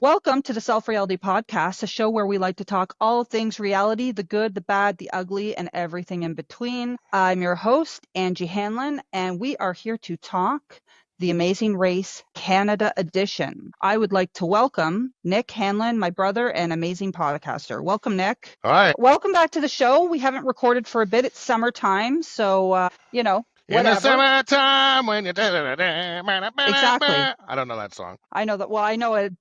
Welcome to the Self Reality Podcast, a show where we like to talk all things reality, the good, the bad, the ugly, and everything in between. I'm your host, Angie Hanlon, and we are here to talk The Amazing Race Canada Edition. I would like to welcome Nick Hanlon, my brother and amazing podcaster. Welcome, Nick. Hi. Welcome back to the show. We haven't recorded for a bit. It's summertime, so, In the whatever. summertime when you Exactly. I don't know that song. I know that. Well, I know it.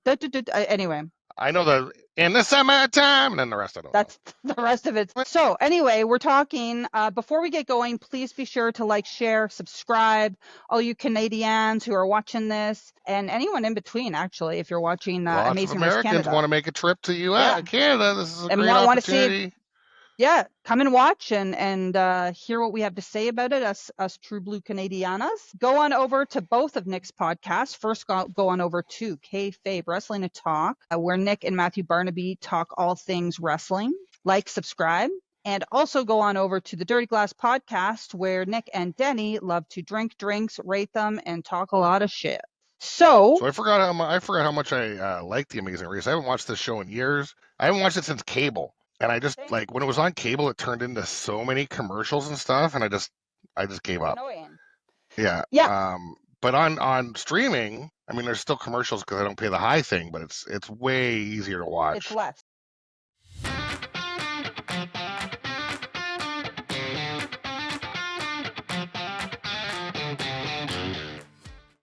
Anyway. I know the in the summertime, and then the rest I don't know. That's the rest of it. So anyway, we're talking. Before we get going, please be sure to like, share, subscribe. All you Canadians who are watching this, and anyone in between, actually, if you're watching Lots of Amazing Race Americans Canada want to make a trip to Canada. This is a and great want to see it, opportunity. yeah, come and watch and hear what we have to say about it, us true blue Canadianas. Go on over to both of Nick's podcasts. First, go on over to Kayfabe Wrestling and Talk, where Nick and Matthew Barnaby talk all things wrestling. Like, subscribe. And also go on over to the Dirty Glass podcast, where Nick and Denny love to drink drinks, rate them, and talk a lot of shit. So I forgot how much I like The Amazing Race. I haven't watched this show in years. I haven't watched it since cable. And I just like when it was on cable, it turned into so many commercials and stuff, and I just gave up. Annoying. Yeah. Yeah. But on streaming, I mean, there's still commercials because I don't pay the high thing, but it's way easier to watch. It's less.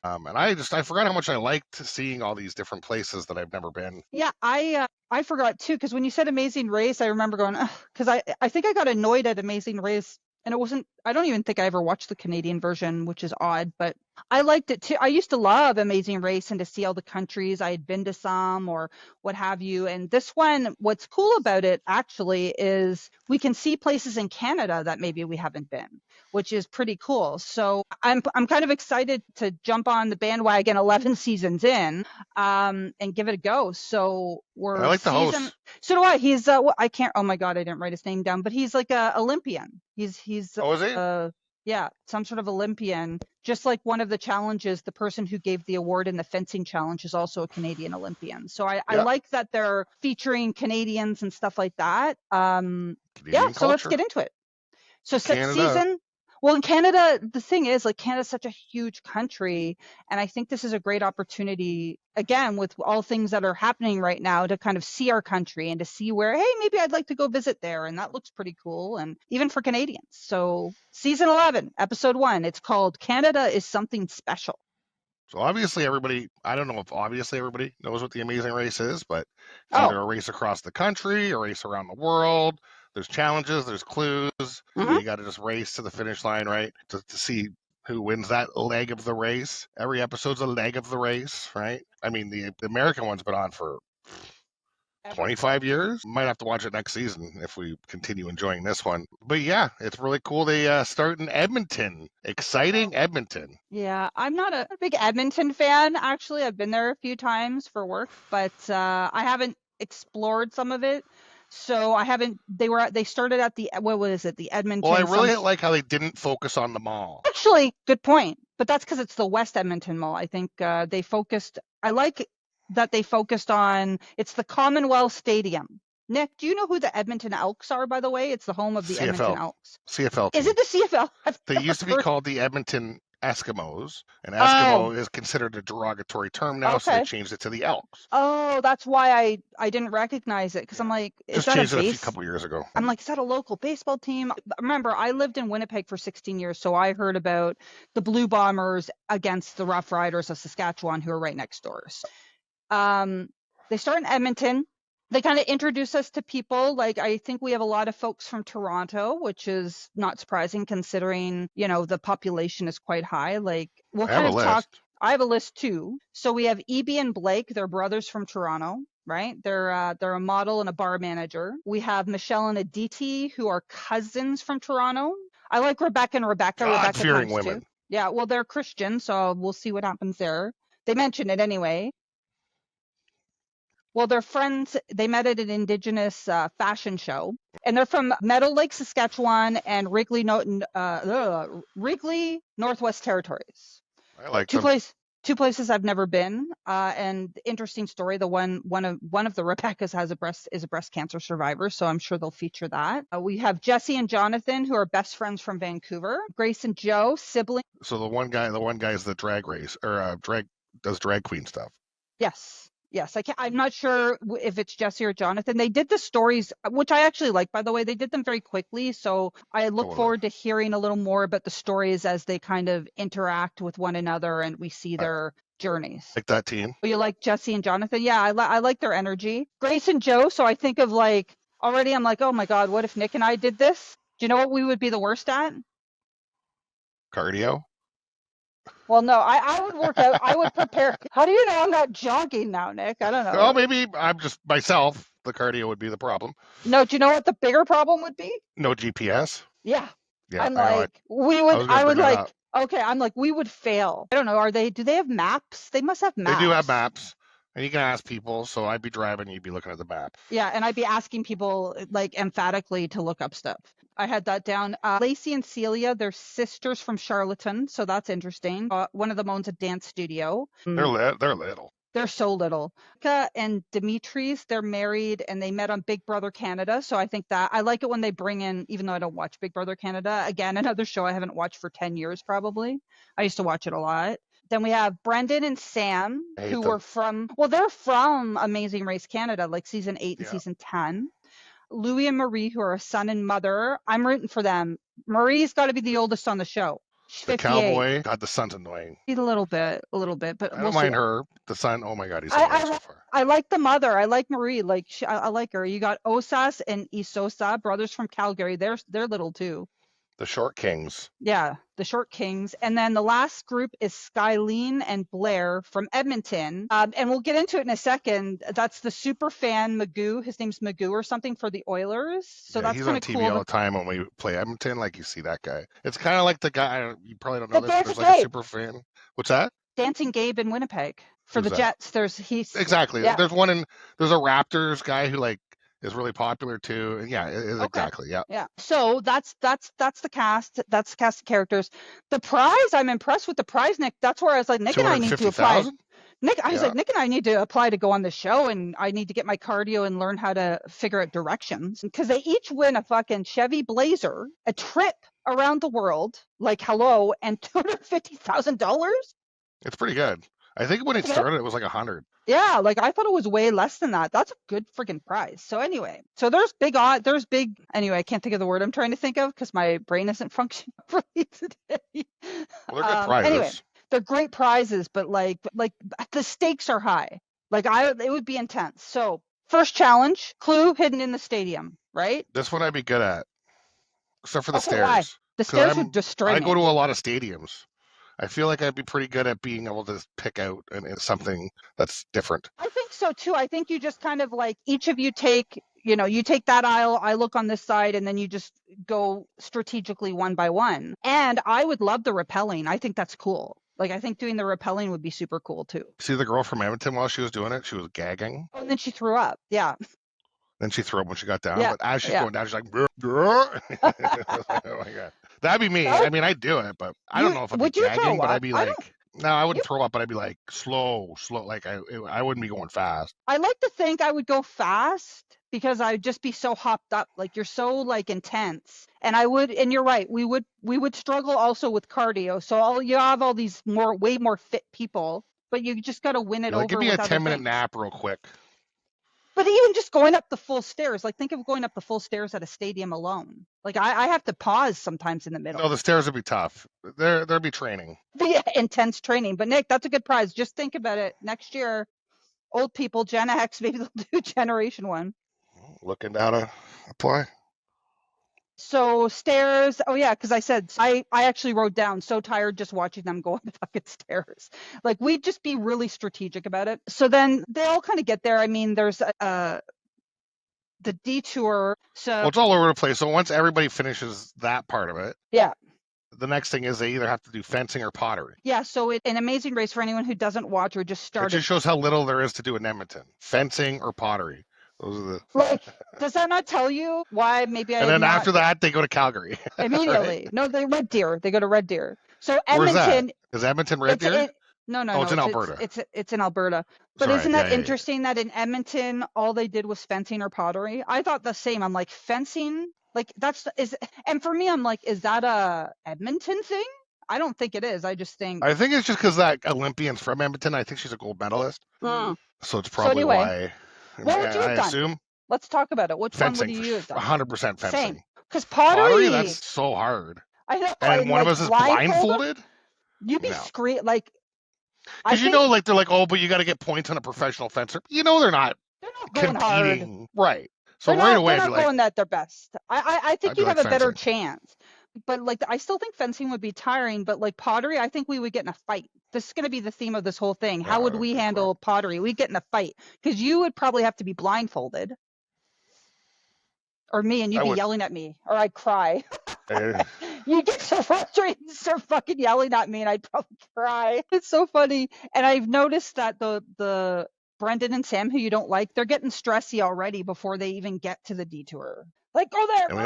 And I forgot how much I liked seeing all these different places that I've never been. Yeah, I forgot too, because when you said Amazing Race, I remember going, because I think I got annoyed at Amazing Race, and it wasn't. I don't even think I ever watched the Canadian version, which is odd, but I liked it too. I used to love Amazing Race and to see all the countries. I had been to some or what have you. And this one, what's cool about it actually is we can see places in Canada that maybe we haven't been, which is pretty cool. So I'm kind of excited to jump on the bandwagon 11 seasons in and give it a go. So I like the host. So do I. He's I can't. Oh my God, I didn't write his name down, but he's like a Olympian. He's Oh, is he? Yeah, some sort of Olympian. Just like one of the challenges, the person who gave the award in the fencing challenge is also a Canadian Olympian. So I like that they're featuring Canadians and stuff like that. So let's get into it. So well, in Canada, the thing is, like, Canada's such a huge country, and I think this is a great opportunity, again, with all things that are happening right now, to kind of see our country and to see where, hey, maybe I'd like to go visit there, and that looks pretty cool, and even for Canadians. So season 11, episode 1, it's called Canada is Something Special. So obviously everybody, I don't know if obviously everybody knows what the Amazing Race is, but it's either a race across the country, a race around the world. There's challenges, there's clues. Mm-hmm. You got to just race to the finish line, right? To see who wins that leg of the race. Every episode's a leg of the race, right? I mean, the American one's been on for 25 years. Might have to watch it next season if we continue enjoying this one. But yeah, it's really cool. They start in Edmonton. Exciting Edmonton. Yeah, I'm not a big Edmonton fan, actually. I've been there a few times for work, but I haven't explored some of it. So I haven't. They started at the, what was it? The Edmonton. Well, I really like how they didn't focus on the mall. Actually, good point. But that's because it's the West Edmonton Mall. I think they focused. I like that they focused on. It's the Commonwealth Stadium. Nick, do you know who the Edmonton Elks are? By the way, it's the home of the CFL. Edmonton Elks. CFL. Is it the CFL? They used to be called the Edmonton Eskimos, and Eskimo is considered a derogatory term now, so they changed it to the Elks. Oh, that's why I didn't recognize it, because I'm like, is that changed it a couple years ago. I'm like, is that a local baseball team? Remember, I lived in Winnipeg for 16 years, so I heard about the Blue Bombers against the Rough Riders of Saskatchewan, who are right next door. So, they start in Edmonton. They kind of introduce us to people. Like, I think we have a lot of folks from Toronto, which is not surprising considering, the population is quite high. Like, we'll kind of talk. I have a list too. So we have E.B. and Blake. They're brothers from Toronto, right? They're a model and a bar manager. We have Michelle and Aditi, who are cousins from Toronto. I like Rebecca and Rebecca. God-fearing women. Too. Yeah, well, they're Christian, so we'll see what happens there. They mention it anyway. Well, they're friends. They met at an Indigenous fashion show, and they're from Meadow Lake, Saskatchewan, and Wrigley, Northwest Territories. I like them. Two places I've never been, and interesting story. The one of the Rebeccas is a breast cancer survivor, so I'm sure they'll feature that. We have Jesse and Jonathan, who are best friends from Vancouver. Grace and Joe, siblings. So the one guy is the drag race or does drag queen stuff. Yes, I'm not sure if it's Jesse or Jonathan. They did the stories, which I actually like, by the way. They did them very quickly, so I look forward to hearing a little more about the stories as they kind of interact with one another and we see their journeys. Like that team. Oh, you like Jesse and Jonathan? Yeah, I like their energy. Grace and Joe. So I think of like already. I'm like, oh my god, what if Nick and I did this? Do you know what we would be the worst at? Cardio. Well, no, I would work out. I would prepare. How do you know I'm not jogging now, Nick? I don't know. Well, maybe I'm just myself. The cardio would be the problem. No, do you know what the bigger problem would be? No GPS. Yeah. Yeah. I'm like, we would fail. I don't know. Do they have maps? They must have maps. They do have maps. And you can ask people, so I'd be driving, you'd be looking at the map. Yeah, and I'd be asking people like emphatically to look up stuff. I had that down. Lacey and Celia, they're sisters from Charlottetown, so that's interesting. One of them owns a dance studio. They're little. They're so little. Rebecca and Dimitris, they're married and they met on Big Brother Canada. So I think that I like it when they bring in, even though I don't watch Big Brother Canada, again, another show I haven't watched for 10 years probably. I used to watch it a lot. Then we have Brendan and Sam, who were they're from Amazing Race Canada, like season 8 and season 10. Louis and Marie, who are a son and mother. I'm rooting for them. Marie's got to be the oldest on the show. She's the 58. cowboy. God, the son's annoying. He's a little bit, but I don't mind her. The son, oh my God, he's annoying so far. I like the mother. I like Marie. I like her. You got Osas and Isosa, brothers from Calgary. They're little too. The Short Kings. Yeah, the Short Kings. And then the last group is Skyleen and Blair from Edmonton. And we'll get into it in a second. That's the super fan Magoo. His name's Magoo or something for the Oilers. So that's he's kind on of TV cool. all the time when we play Edmonton. Like you see that guy. It's kind of like the guy. You probably don't know this. There's like a super fan. What's that? Dancing Gabe in Winnipeg for the Jets. Exactly. Yeah. There's a Raptors guy who like is really popular too. And yeah, exactly. Yeah. Yeah. So that's the cast. That's the cast of characters. The prize, I'm impressed with the prize, Nick. That's where I was like, Nick and I need to apply. Nick and I need to apply to go on the show, and I need to get my cardio and learn how to figure out directions. Because they each win a fucking Chevy Blazer, a trip around the world, like hello, and $250,000. It's pretty good. I think when it started, it was like 100. Yeah, like I thought it was way less than that. That's a good freaking prize. So anyway, anyway, I can't think of the word I'm trying to think of because my brain isn't functioning properly today. Well, they're good prizes. Anyway, they're great prizes, but like the stakes are high. It would be intense. So first challenge, clue hidden in the stadium, right? This one I'd be good at, except for the stairs. Why? The stairs would destroy me. I go to a lot of stadiums. I feel like I'd be pretty good at being able to pick out something that's different. I think so too. I think you just kind of like each of you take that aisle, I look on this side, and then you just go strategically one by one. And I would love the rappelling. I think that's cool. Like I think doing the rappelling would be super cool too. See the girl from Edmonton while she was doing it? She was gagging. Oh, and then she threw up. Yeah. Then she threw up when she got down. Yeah. But as she's going down, she's like, oh my God. That'd be me. I mean, I'd do it, but I don't know if I'd be gagging, but I'd be like, no, I wouldn't throw up, but I'd be like slow. Like I wouldn't be going fast. I like to think I would go fast because I'd just be so hopped up. Like you're so like intense. And you're right. We would struggle also with cardio. So you have all these way more fit people, but you just got to win it over. Give me a 10-minute nap real quick. But even just going up the full stairs, like think of going up the full stairs at a stadium alone. Like I have to pause sometimes in the middle. No, the stairs would be tough. There'd be training. Yeah, intense training. But Nick, that's a good prize. Just think about it. Next year, old people, Gen X, maybe they'll do Generation 1. Looking down to apply. So stairs, oh yeah, because I said, I actually wrote down, so tired just watching them go up the fucking stairs. Like we'd just be really strategic about it. So then they all kind of get there. I mean, there's the detour. So it's all over the place. So once everybody finishes that part of it. Yeah. The next thing is they either have to do fencing or pottery. Yeah, so an Amazing Race for anyone who doesn't watch or just started. It just shows how little there is to do in Edmonton. Fencing or pottery. Those are the. Like, does that not tell you why maybe I? And then after that, they go to Calgary. Immediately. Right? No, they Red Deer. They go to Red Deer. So Where's Edmonton. that? Is Edmonton Red Deer? No, Oh, it's in it's Alberta. it's in Alberta. But Sorry. isn't Yeah, that yeah, yeah. interesting that in Edmonton all they did was fencing or pottery? I thought the same. I'm like, fencing, like and for me I'm like, is that a Edmonton thing? I don't think it is. I just think. I think it's just because that Olympian's from Edmonton. I think she's a gold medalist, Hmm. so it's So probably anyway, why. what would you I have done? assume Let's talk about it. Which one would fencing, you have done? 100% Same. fencing. Because Pottery, that's pottery, so hard. I know, And and one of like us is blindfolded, blindfolded. you'd be No, like, I because think like they're like, oh, but you got to get points on a professional fencer. They're not they're not going hard. competing, right? So right away, They're I'd be not like, going at their best. I think you'd have a better fencing. chance. But like I still think fencing would be tiring, but like pottery, I think we would get in a fight. This is going to be the theme of this whole thing. How would we Big handle pottery? We'd get in a fight because you would probably have to be blindfolded, or me, and you'd I be would. yelling at me, or I'd cry. Uh, You get so frustrated and start fucking yelling at me, and I'd probably cry. It's so funny. And I've noticed that the Brendan and Sam, who you don't like, they're getting stressy already before they even get to the detour. Like, go there. and we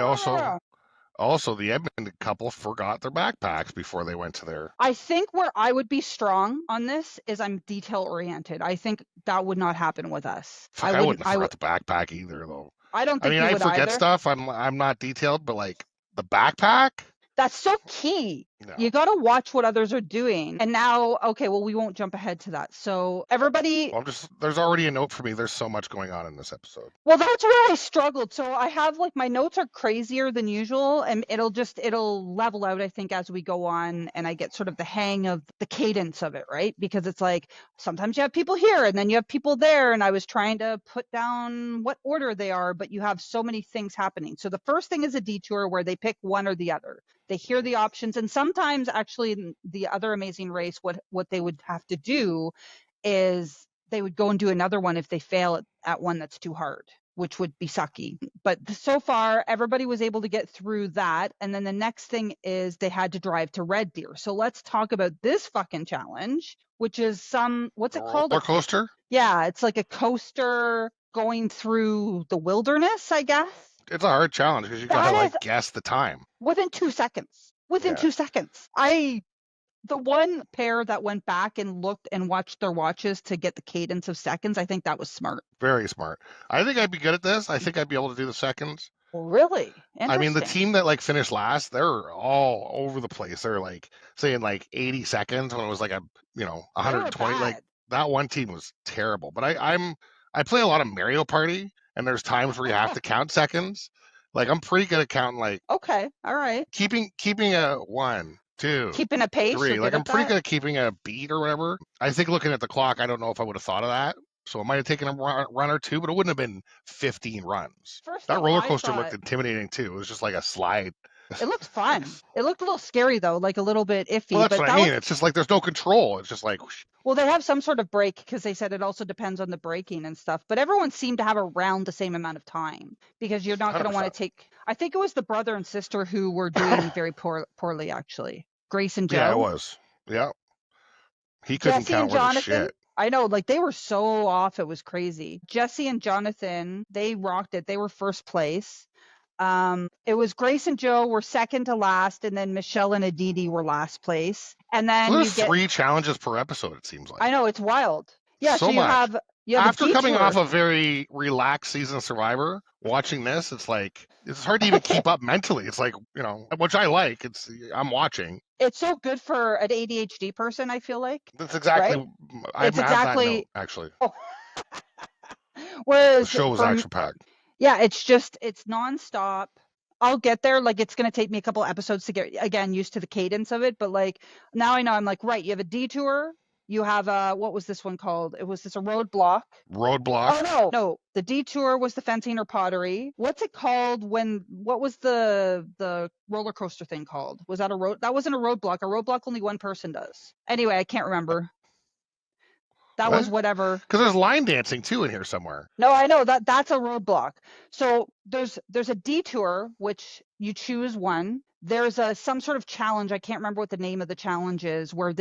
also the Edmonton couple forgot their backpacks before they went to their. I think where I would be strong on this is I'm detail oriented. I think that would not happen with us. Fuck, I wouldn't have forgot the backpack either, though. I don't think you I would forget either. stuff. I'm not detailed, but like the backpack. That's so key. No. You got to watch what others are doing. And now, okay, well, we won't jump ahead to that. So everybody. Well, there's already a note for me. There's so much going on in this episode. Well, that's where I struggled. So I have like my notes are crazier than usual, and it'll level out, I think, as we go on, and I get sort of the hang of the cadence of it, right? Because it's like sometimes you have people here and then you have people there, and I was trying to put down what order they are, but you have so many things happening. So the first thing is a detour where they pick one or the other. They hear the options, and sometimes actually in the other Amazing Race, what they would have to do is they would go and do another one if they fail at one that's too hard, which would be sucky. But so far, everybody was able to get through that. And then the next thing is they had to drive to Red Deer. So let's talk about this fucking challenge, which is what's it called? Roller coaster? Yeah, it's like a coaster going through the wilderness, I guess. It's a hard challenge because you gotta guess the time. Within 2 seconds. Within 2 seconds. The one pair that went back and looked and watched their watches to get the cadence of seconds, I think that was smart. Very smart. I think I'd be good at this. I think I'd be able to do the seconds. Really? I mean, the team that like finished last, they're all over the place. They're like saying like 80 seconds when it was like 120. Like that one team was terrible. But I play a lot of Mario Party, and there's times where you have to count seconds. Like I'm pretty good at counting. Like okay, all right. Keeping a 1, 2, keeping a pace. 3. Like I'm pretty good at keeping a beat or whatever. I think looking at the clock, I don't know if I would have thought of that. So it might have taken a run or two, but it wouldn't have been 15 runs. That roller coaster looked intimidating too. It was just like a slide. It looked fun. It looked a little scary though, like a little bit iffy. Well, that's what I mean. It's just like there's no control. It's just like. Well, they have some sort of break because they said it also depends on the braking and stuff. But everyone seemed to have around the same amount of time because you're not going to want to take. I think it was the brother and sister who were doing very poorly, actually. Grace and Joe. Yeah, it was. Yeah. He couldn't count worth shit. I know, like they were so off, it was crazy. Jesse and Jonathan, they rocked it. They were first place. It was Grace and Joe were second to last, and then Michelle and Aditi were last place. And then so there's 3 challenges per episode, it seems like. I know, it's wild. Yeah, so you much. You have after coming off a very relaxed season of Survivor, watching this, it's like it's hard to even keep up mentally. It's like, which I like. I'm watching. It's so good for an ADHD person, I feel like. That's exactly. Right? I have that note, actually. Oh. Whereas the show was action packed. Yeah, it's nonstop. I'll get there. Like it's going to take me a couple episodes to get again used to the cadence of it. But like now I know I'm like, right, you have a detour. You have what was this one called? Was this a roadblock? Roadblock? Oh no. The detour was the fencing or pottery. What's it called what was the roller coaster thing called? Was that that wasn't a roadblock. A roadblock only one person does. Anyway, I can't remember. That was whatever. Because there's line dancing too in here somewhere. No, I know that's a roadblock. So there's a detour, which you choose one. There's some sort of challenge. I can't remember what the name of the challenge is, where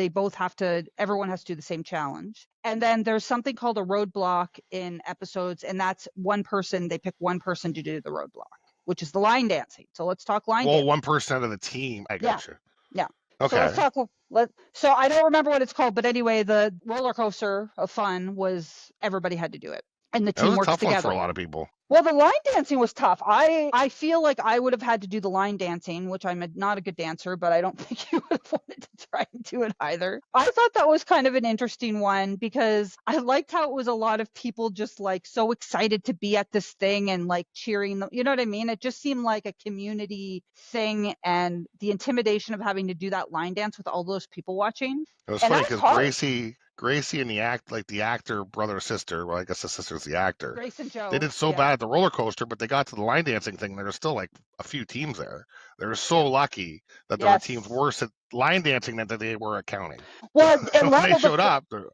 everyone has to do the same challenge. And then there's something called a roadblock in episodes, and that's they pick one person to do the roadblock, which is the line dancing. So let's talk line dancing. Well, 1% of the team. I got you. Yeah. So let's Okay. talk. So I don't remember what it's called, but anyway, the roller coaster of fun was everybody had to do it, and the That was team a works tough one for together. a lot of people. Well, the line dancing was tough. I feel like I would have had to do the line dancing, which not a good dancer, but I don't think you would have wanted to try and do it either. I thought that was kind of an interesting one because I liked how it was a lot of people just like so excited to be at this thing and like cheering them. You know what I mean? It just seemed like a community thing, and the intimidation of having to do that line dance with all those people watching. It was And funny that's because hard. Gracie and the actor brother or sister. Well, I guess the sister's the actor. Grace and They Joe. did so Yeah. bad at the roller coaster, but they got to the line dancing thing. There was still like a few teams there. They were so Yeah. lucky that there were teams Yes. worse at line dancing than they were at counting. Well, it When they leveled showed up, they're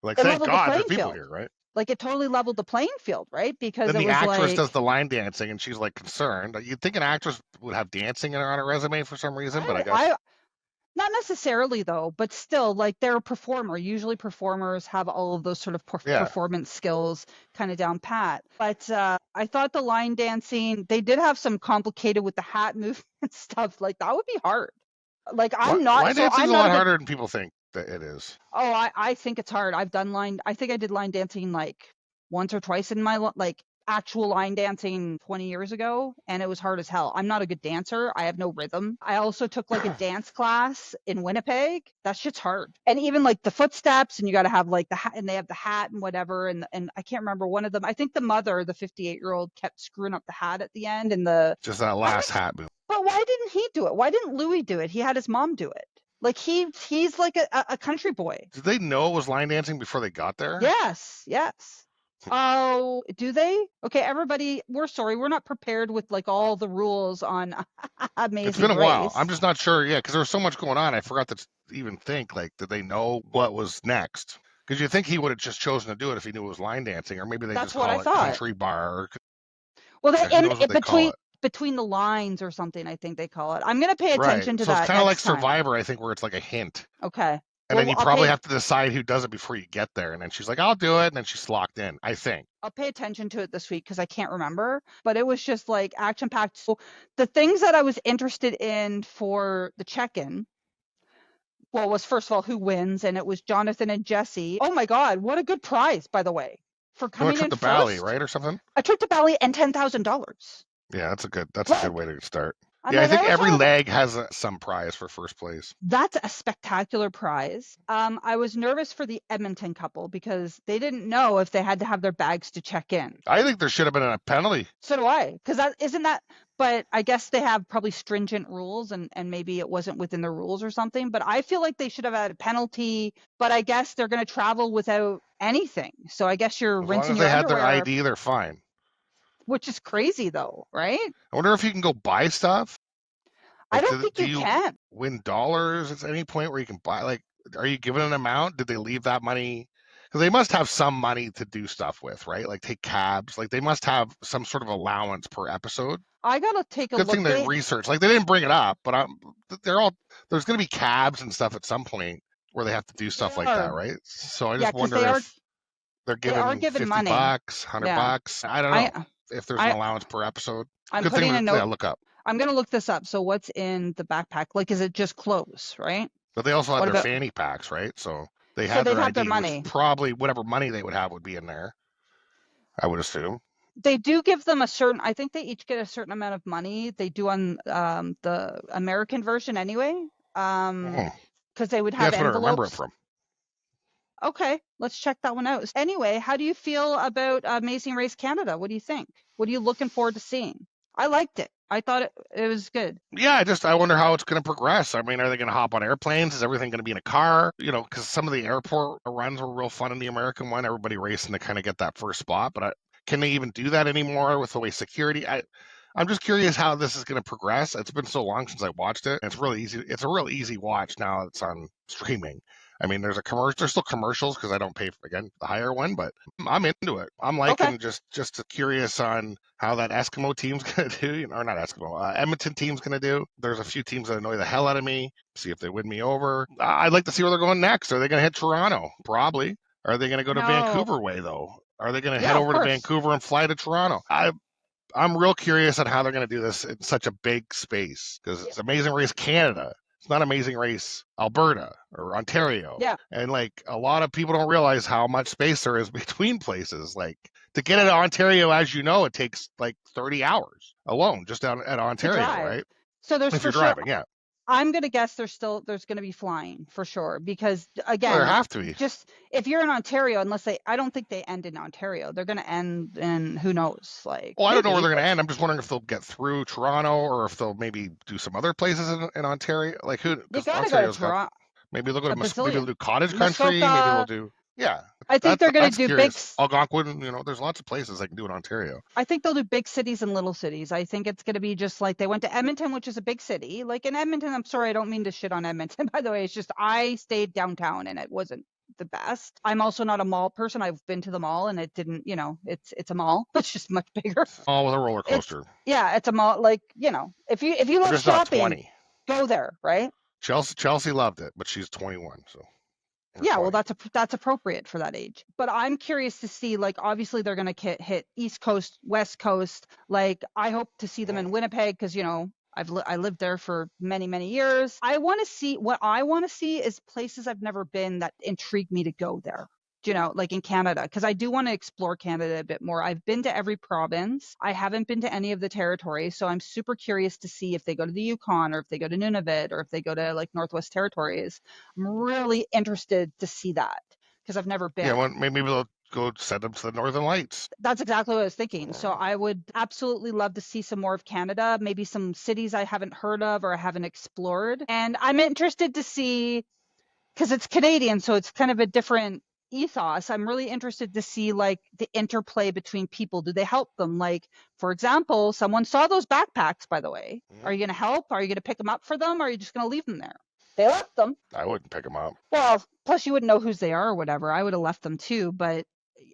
like, it thank leveled the God there's playing people field. here, right? Like it totally leveled the playing field, right? Because Then it the was actress does like the line dancing, and she's like concerned. You'd think an actress would have dancing on her resume for some reason, but I guess I not necessarily though, but still like they're a performer. Usually performers have all of those sort of yeah. performance skills kind of down pat. But I thought the line dancing, they did have some complicated with the hat movement stuff. Like that would be hard. Like Line dancing is I'm a not lot a good harder than people think that it is. Oh, I think it's hard. I think I did line dancing like once or twice in my like actual line dancing 20 years ago, and it was hard as hell. I'm not a good dancer. I have no rhythm. I also took like a dance class in Winnipeg. That shit's hard. And even like the footsteps, and you got to have like the hat, and they have the hat and whatever. And I can't remember one of them. I think the mother, the 58-year-old, kept screwing up the hat at the end. And Just that last hat move. but why didn't he do it? Why didn't Louis do it? He had his mom do it. Like he's like a country boy. Did they know it was line dancing before they got there? Yes, yes. Oh, do they? Okay, everybody, we're sorry. We're not prepared with like all the rules on It's Amazing been a while. I'm Race. just not sure. Yeah, because there was so much going on. I forgot to even think. Like, did they know what was next? Because you think he would have just chosen to do it if he knew it was line dancing, or maybe they That's just what I call it thought. country bar. Well, Or, who knows what they call it? between the lines or something, I think they call it. I'm gonna pay Right. attention to So it's that kind of like next time. Survivor, I think, where it's like a hint. Okay. And then you I'll probably have to decide who does it before you get there. And then she's like, I'll do it. And then she's locked in, I think. I'll pay attention to it this week because I can't remember. But it was just like action packed. So the things that I was interested in for the check-in, well, was first of all who wins, and it was Jonathan and Jesse. Oh my God, what a good prize, by the way, for You want coming a trip in to Bali, first. right, or something? A trip to Bali and $10,000. Yeah, that's a good way to start. I Yeah, I mean, think every leg has some prize for first place. That's a spectacular prize. I was nervous for the Edmonton couple because they didn't know if they had to have their bags to check in. I think there should have been a penalty. So do I, because that isn't that. But I guess they have probably stringent rules, and maybe it wasn't within the rules or something. But I feel like they should have had a penalty. But I guess they're going to travel without anything. So I guess you're As long rinsing as your they had their underwear, ID, they're fine. which is crazy though, right? I wonder if you can go buy stuff. I don't think you can. Win dollars at any point where you can buy? Like, are you given an amount? Did they leave that money? Because they must have some money to do stuff with, right? Like take cabs. Like they must have some sort of allowance per episode. I gotta take a look. Good thing they research. Like they didn't bring it up, but there's going to be cabs and stuff at some point where they have to do stuff like that, right? So I just wonder if they're giving $50, money. $100. I don't know if there's an allowance per episode. I'm Good putting thing a note. Look up. I'm gonna look this up. So what's in the backpack? Like, is it just clothes, right? But they also have their fanny packs, right? So they have their money. Probably whatever money they would have would be in there, I would assume. They do give them I think they each get a certain amount of money. They do on the American version anyway. Because they would have envelopes. That's what I remember it from. Okay, let's check that one out. Anyway, how do you feel about Amazing Race Canada? What do you think? What are you looking forward to seeing? I liked it. I thought it was good. Yeah, I wonder how it's going to progress. I mean, are they going to hop on airplanes? Is everything going to be in a car? You know, because some of the airport runs were real fun in the American one. Everybody racing to kind of get that first spot. But can they even do that anymore with the way security? I'm just curious how this is going to progress. It's been so long since I watched it. It's really easy. It's a real easy watch now. It's on streaming. I mean, there's still commercials because I don't pay for, again, the higher one, but I'm into it. I'm liking just curious on how that Eskimo team's going to do, or not Eskimo, Edmonton team's going to do. There's a few teams that annoy the hell out of me. See if they win me over. I'd like to see where they're going next. Are they going to hit Toronto? Probably. Are they going to go to Vancouver way, though? Are they going to head over to Vancouver and fly to Toronto? I'm real curious on how they're going to do this in such a big space because it's Amazing Race Canada. It's not Amazing Race Alberta or Ontario. Yeah. And like a lot of people don't realize how much space there is between places. Like to get into Ontario, as you know, it takes like 30 hours alone just down at Ontario, right? So there's If for you're sure. driving, yeah. I'm gonna guess there's going to be flying for sure because Well, again, there have to be. just if you're in Ontario, I don't think they end in Ontario. They're gonna end in who knows, like. Well, I don't know where maybe, they're going to end. I'm just wondering if they'll get through Toronto or if they'll maybe do some other places in Ontario. Like who? You Because gotta go to Ontario's got. Toronto. Maybe they'll go to maybe Bazillion. they'll do cottage country. Maybe they'll do yeah. I think they're gonna That's do curious. Algonquin. You know, there's lots of places they can do in Ontario. I think they'll do big cities and little cities. I think it's gonna be just like they went to Edmonton, which is a big city. Like in Edmonton, I'm sorry, I don't mean to shit on Edmonton, by the way. It's just I stayed downtown and it wasn't the best. I'm also not a mall person. I've been to the mall and it didn't, it's a mall. It's just much bigger. Oh, with a roller coaster. It's a mall. Like, if you love shopping, go there, right? Chelsea loved it, but she's 21, so. Yeah, well, that's appropriate for that age. But I'm curious to see, like, obviously they're going to hit East Coast, West Coast. Like, I hope to see them in Winnipeg because, I lived there for many, many years. What I want to see is places I've never been that intrigue me to go there. Like in Canada, because I do want to explore Canada a bit more. I've been to every province. I haven't been to any of the territories. So I'm super curious to see if they go to the Yukon or if they go to Nunavut or if they go to like Northwest Territories. I'm really interested to see that because I've never been. Yeah, well, maybe they'll go send them to the Northern Lights. That's exactly what I was thinking. So I would absolutely love to see some more of Canada, maybe some cities I haven't heard of or I haven't explored. And I'm interested to see, because it's Canadian, so it's kind of a different ethos. I'm really interested to see like the interplay between people. Do they help them? Like, for example, someone saw those backpacks, by the way. Are you going to help? Are you going to pick them up for them? Or are you just going to leave them there? They left them. I wouldn't pick them up. Well, plus you wouldn't know whose they are or whatever. I would have left them too, but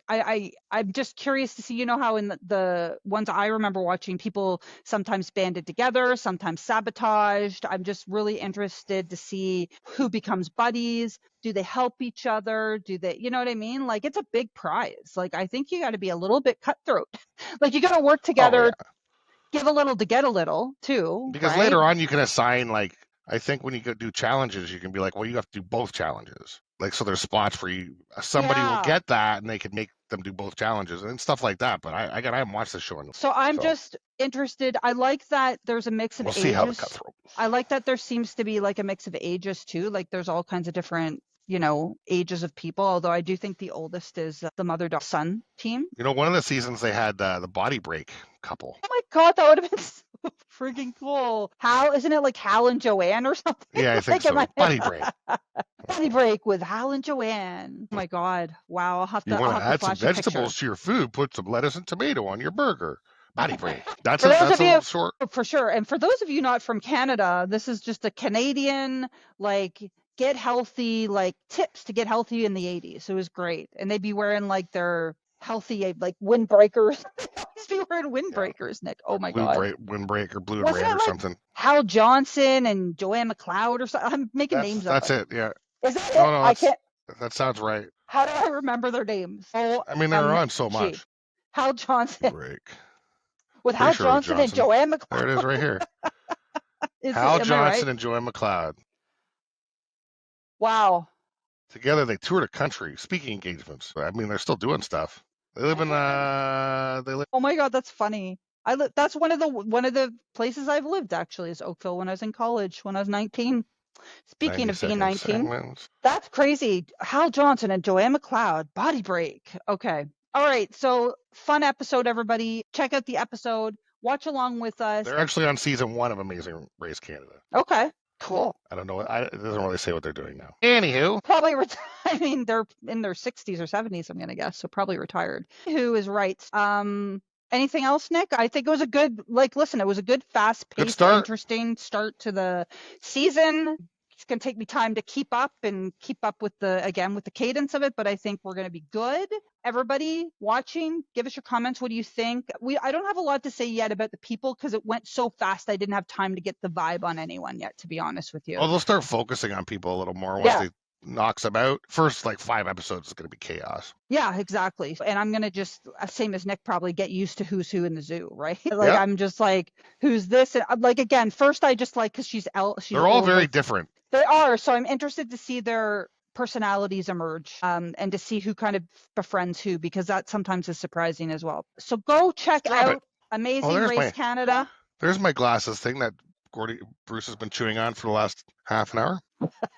I'm just curious to see, how in the ones I remember watching, people sometimes banded together, sometimes sabotaged. I'm just really interested to see who becomes buddies. Do they help each other? Do they, you know what I mean? Like, it's a big prize. Like, I think you got to be a little bit cutthroat. Like, you got to work together, give a little to get a little too. Because later on you can assign, like, I think when you go do challenges, you can be like, well, you have to do both challenges. Like, so there's spots for you. Somebody will get that and they can make them do both challenges and stuff like that. But I haven't watched the show. So I'm just interested. I like that there's a mix of ages. We'll see how the cutthroat. I like that there seems to be like a mix of ages too. Like there's all kinds of different, ages of people. Although I do think the oldest is the mother-son team. One of the seasons they had the body break couple. Oh my God, that would have been so freaking cool. Isn't it like Hal and Joanne or something? Yeah, I think so. Body break. Body break with Hal and Joanne. Oh my God. Wow. I'll have to add some vegetables to your food, put some lettuce and tomato on your burger. Body break. That's a short. For sure. And for those of you not from Canada, this is just a Canadian, like, get healthy, like, tips to get healthy in the 80s. It was great. And they'd be wearing like their healthy, like, windbreakers. Be wearing windbreakers, Nick. Oh my God. Windbreaker, blue and red or something. Hal Johnson and Joanne McLeod or something. I'm making names up. That's it, yeah. Is that it? I can't. That sounds right. How do I remember their naams? I mean, they're on so much. Hal Johnson. Break. With Hal Johnson and Joanne McLeod. There it is right here. Hal Johnson and Joanne McLeod. Wow. Together they toured a country, speaking engagements. I mean, they're still doing stuff. They live in Oh my God, that's funny. That's one of the places I've lived actually is Oakville when I was in college when I was 19. Speaking of being 19, segments. That's crazy. Hal Johnson and Joanne McLeod, body break. Okay. All right. So fun episode, everybody. Check out the episode. Watch along with us. They're actually on season 1 of Amazing Race Canada. Okay. Cool. I don't know. It doesn't really say what they're doing now. Anywho. Probably I mean, they're in their 60s or 70s, I'm going to guess. So probably retired. Who is right? Anything else, Nick? I think it was a good, listen, it was a good, fast-paced, interesting start to the season. It's going to take me time to keep up with the cadence of it, but I think we're going to be good. Everybody watching, give us your comments. What do you think? I don't have a lot to say yet about the people because it went so fast. I didn't have time to get the vibe on anyone yet, to be honest with you. Well, they'll start focusing on people a little more once knocks him out. First, like 5 episodes is going to be chaos. Yeah, exactly. And I'm going to just, same as Nick, probably get used to who's who in the zoo, right? Like, Yeah. I'm just like, who's this? And like, again, first I just like, because she's They're all very older. different. They are. So I'm interested to see their personalities emerge, and to see who kind of befriends who, because that sometimes is surprising as well. So go check Stop out it. Amazing there's Race my- Canada. There's my glasses thing that Bruce has been chewing on for the last half an hour.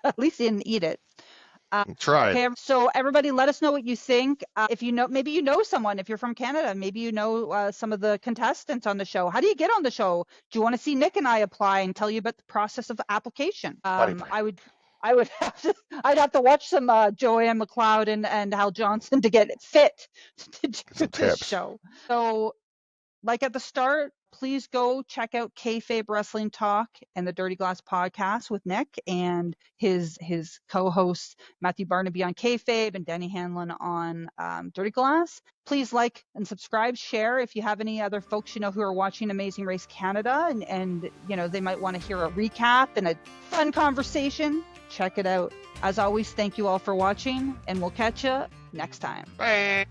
At least he didn't eat it. Tried. Okay, so everybody, let us know what you think. If you know, maybe you know someone. If you're from Canada, maybe you know some of the contestants on the show. How do you get on the show? Do you want to see Nick and I apply and tell you about the process of application? I would have to. I'd have to watch some Joanne McLeod and Hal Johnson to get fit to do Some this tips. show. So, like at the start, please go check out Kayfabe Wrestling Talk and the Dirty Glass podcast with Nick and his co-hosts Matthew Barnaby on Kayfabe and Danny Hanlon on Dirty Glass. Please like and subscribe, share if you have any other folks you know who are watching Amazing Race Canada and you know they might want to hear a recap and a fun conversation. Check it out. As always, thank you all for watching, and we'll catch you next time. Bye.